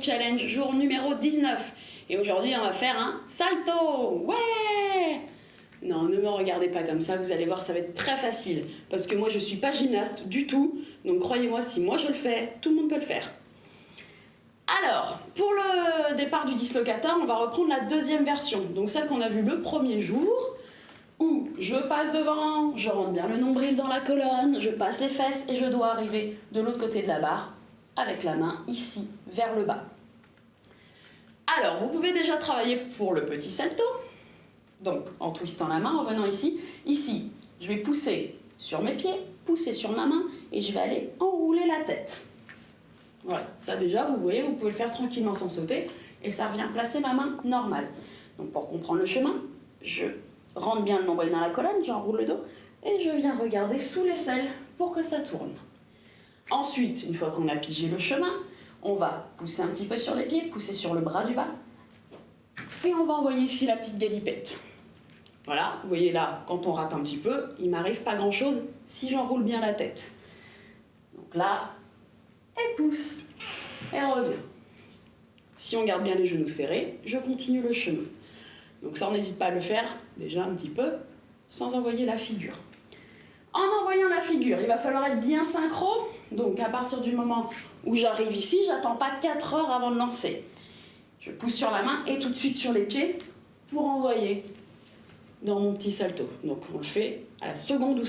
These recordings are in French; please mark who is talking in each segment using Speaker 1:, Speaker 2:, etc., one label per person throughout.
Speaker 1: challenge, jour numéro 19. Et aujourd'hui, on va faire un salto. Ouais! Non, ne me regardez pas comme ça, vous allez voir, ça va être très facile. Parce que moi, je ne suis pas gymnaste du tout. Donc croyez-moi, si moi je le fais, tout le monde peut le faire. Alors, pour le départ du dislocateur, on va reprendre la deuxième version. Donc celle qu'on a vue le premier jour, où je passe devant, je rentre bien le nombril dans la colonne, je passe les fesses et je dois arriver de l'autre côté de la barre avec la main ici, vers le bas. Alors, vous pouvez déjà travailler pour le petit salto. Donc, en twistant la main, en venant ici. Ici, je vais pousser sur mes pieds, pousser sur ma main et je vais aller enrouler la tête. Voilà, ça déjà, vous voyez, vous pouvez le faire tranquillement sans sauter et ça revient placer ma main normale. Donc, pour comprendre le chemin, je rentre bien le nombril dans la colonne, j'enroule le dos et je viens regarder sous l'aisselle pour que ça tourne. Ensuite, une fois qu'on a pigé le chemin, on va pousser un petit peu sur les pieds, pousser sur le bras du bas et on va envoyer ici la petite galipette. Voilà, vous voyez là, quand on rate un petit peu, il ne m'arrive pas grand-chose si j'enroule bien la tête. Donc là, elle pousse, elle revient. Si on garde bien les genoux serrés, je continue le chemin. Donc ça, on n'hésite pas à le faire, déjà un petit peu, sans envoyer la figure. En envoyant la figure, il va falloir être bien synchro. Donc à partir du moment où j'arrive ici, j'attends pas 4 heures avant de lancer. Je pousse sur la main et tout de suite sur les pieds pour envoyer dans mon petit salto. Donc on le fait à la seconde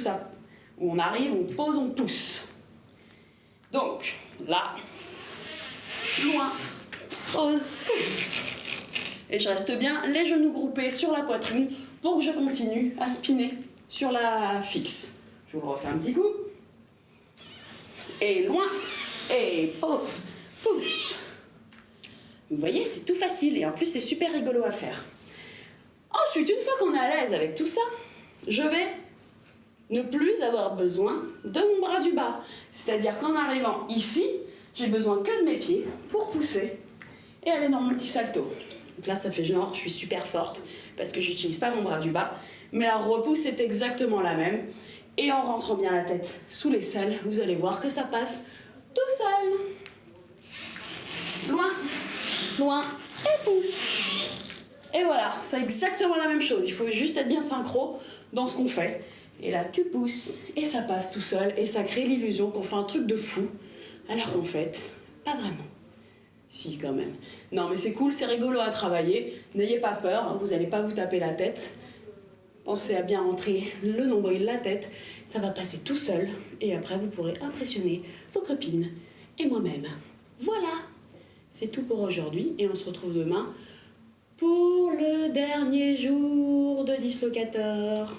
Speaker 1: où on arrive, on pose, on pousse. Donc là, loin, pose, pousse. Et je reste bien les genoux groupés sur la poitrine pour que je continue à spinner sur la fixe. Je vous le refais un petit coup. Et loin, et pose, pousse. Vous voyez, c'est tout facile et en plus c'est super rigolo à faire. Ensuite, une fois qu'on est à l'aise avec tout ça, je vais ne plus avoir besoin de mon bras du bas. C'est-à-dire qu'en arrivant ici, j'ai besoin que de mes pieds pour pousser et aller dans mon petit salto. Donc là, ça fait genre, je suis super forte parce que je n'utilise pas mon bras du bas, mais la repousse est exactement la même. Et en rentrant bien la tête sous l'aisselle, vous allez voir que ça passe tout seul. Loin, loin, et pousse. Et voilà, c'est exactement la même chose. Il faut juste être bien synchro dans ce qu'on fait. Et là, tu pousses et ça passe tout seul. Et ça crée l'illusion qu'on fait un truc de fou. Alors qu'en fait, pas vraiment. Si, quand même. Non, mais c'est cool, c'est rigolo à travailler. N'ayez pas peur, hein, vous n'allez pas vous taper la tête. Pensez à bien rentrer le nombril, la tête. Ça va passer tout seul. Et après, vous pourrez impressionner vos copines et moi-même. Voilà, c'est tout pour aujourd'hui. Et on se retrouve demain pour le dernier jour de dislocateur.